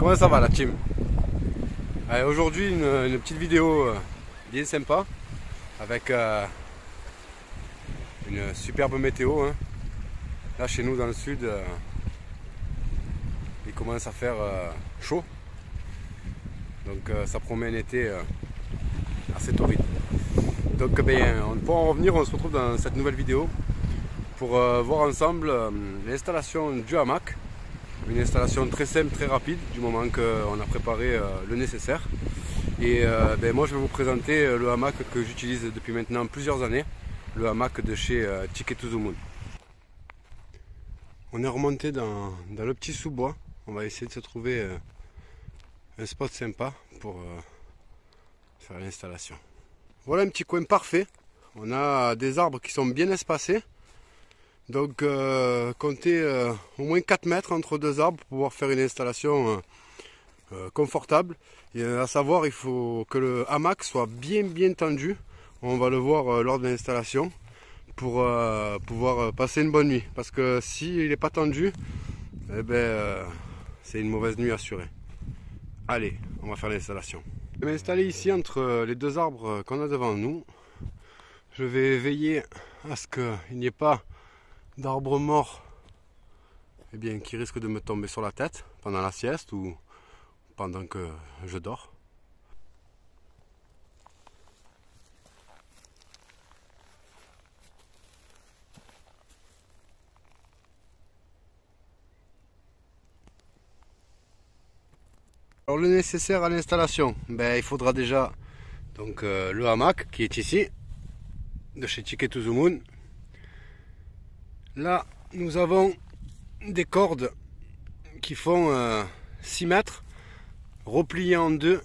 Comment ça va la team? Aujourd'hui une petite vidéo bien sympa avec une superbe météo. Hein. Là chez nous dans le sud, il commence à faire chaud. Donc ça promet un été assez torride. Donc pour en revenir, on se retrouve dans cette nouvelle vidéo pour voir ensemble l'installation du hamac. Une installation très simple, très rapide, du moment qu'on a préparé le nécessaire. Et moi je vais vous présenter le hamac que j'utilise depuis maintenant plusieurs années, le hamac de chez Ticket to the Moon. On est remonté dans le petit sous-bois, on va essayer de se trouver un spot sympa pour faire l'installation. Voilà un petit coin parfait, on a des arbres qui sont bien espacés. Donc comptez au moins 4 mètres entre deux arbres pour pouvoir faire une installation confortable. Et à savoir, il faut que le hamac soit bien tendu. On va le voir lors de l'installation pour pouvoir passer une bonne nuit. Parce que s'il n'est pas tendu, c'est une mauvaise nuit assurée. Allez, on va faire l'installation. Je vais m'installer ici entre les deux arbres qu'on a devant nous. Je vais veiller à ce qu'il n'y ait pas d'arbres morts qui risquent de me tomber sur la tête pendant la sieste ou pendant que je dors. Alors le nécessaire à l'installation, il faudra déjà donc le hamac qui est ici de chez Ticket to the Moon. Là nous avons des cordes qui font 6 mètres repliées en deux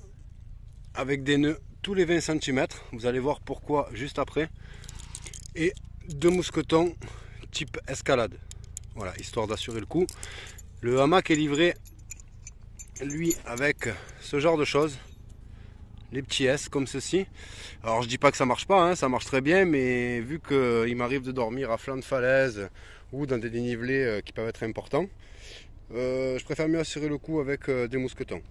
avec des nœuds tous les 20 cm. Vous allez voir pourquoi juste après. Et deux mousquetons type escalade. Voilà, histoire d'assurer le coup. Le hamac est livré lui avec ce genre de choses. Les petits S comme ceci. Alors je dis pas que ça marche pas, hein, ça marche très bien, mais vu qu'il m'arrive de dormir à flanc de falaise ou dans des dénivelés qui peuvent être importants, je préfère mieux assurer le coup avec des mousquetons.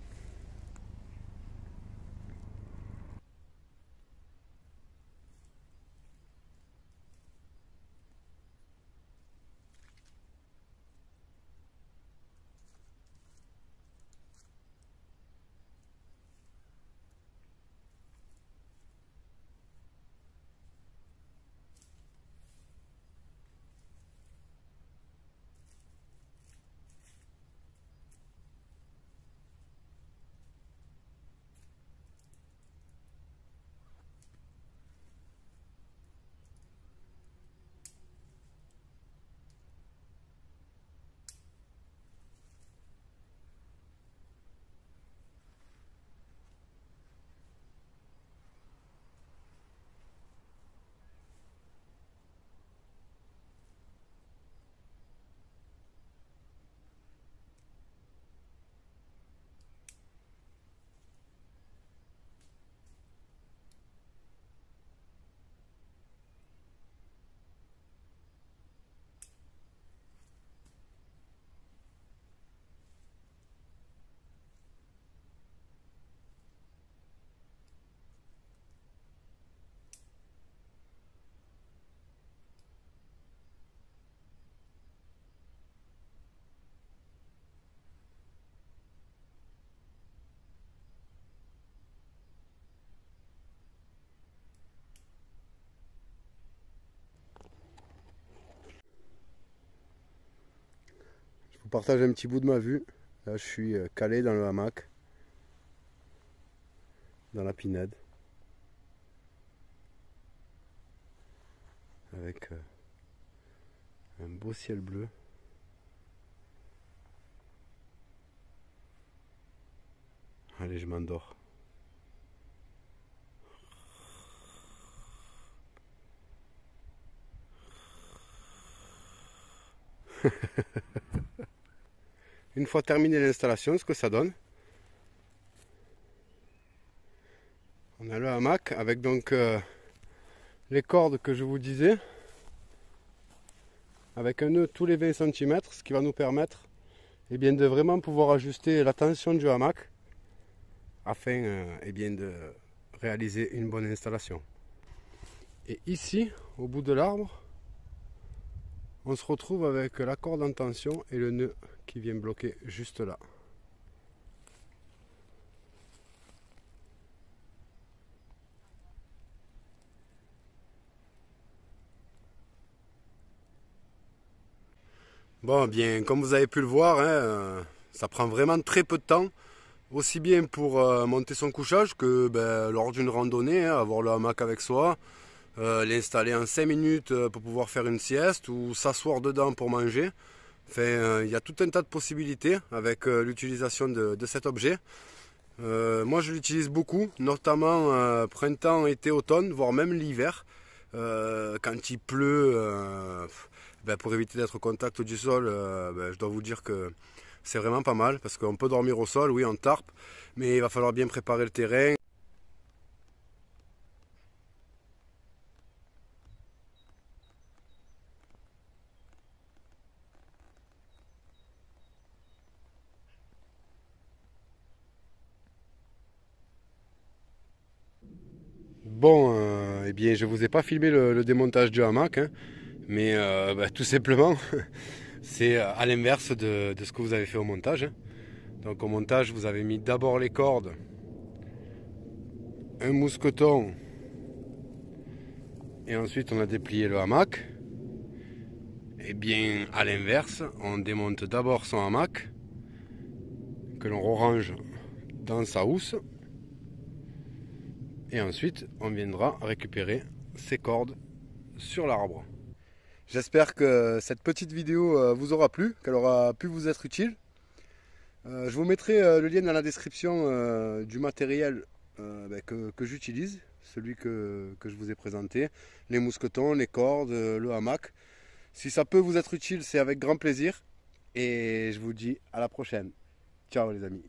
Je vous partage un petit bout de ma vue. Là je suis calé dans le hamac, dans la pinède, avec un beau ciel bleu. Allez, je m'endors. Une fois terminé l'installation, ce que ça donne, on a le hamac avec donc les cordes que je vous disais, avec un nœud tous les 20 cm, ce qui va nous permettre eh bien, de vraiment pouvoir ajuster la tension du hamac afin eh bien, de réaliser une bonne installation. Et ici, au bout de l'arbre, on se retrouve avec la corde en tension et le nœud qui vient bloquer juste là. Bon, bien, comme vous avez pu le voir, hein, ça prend vraiment très peu de temps, aussi bien pour monter son couchage que lors d'une randonnée, hein, avoir le hamac avec soi, l'installer en 5 minutes pour pouvoir faire une sieste ou s'asseoir dedans pour manger. Enfin, il y a tout un tas de possibilités avec l'utilisation de cet objet. Moi, je l'utilise beaucoup, notamment printemps, été, automne, voire même l'hiver. Quand il pleut, pour éviter d'être au contact du sol, je dois vous dire que c'est vraiment pas mal parce qu'on peut dormir au sol, oui, en tarpe, mais il va falloir bien préparer le terrain. Bon, eh bien, je vous ai pas filmé le démontage du hamac, hein, mais tout simplement, c'est à l'inverse de ce que vous avez fait au montage, hein. Donc au montage, vous avez mis d'abord les cordes, un mousqueton, et ensuite on a déplié le hamac. Et bien, à l'inverse, on démonte d'abord son hamac, que l'on range dans sa housse, et ensuite on viendra récupérer ses cordes sur l'arbre. J'espère que cette petite vidéo vous aura plu, qu'elle aura pu vous être utile. Je vous mettrai le lien dans la description du matériel que j'utilise, celui que je vous ai présenté, les mousquetons, les cordes, le hamac. Si ça peut vous être utile, c'est avec grand plaisir. Et je vous dis à la prochaine. Ciao les amis.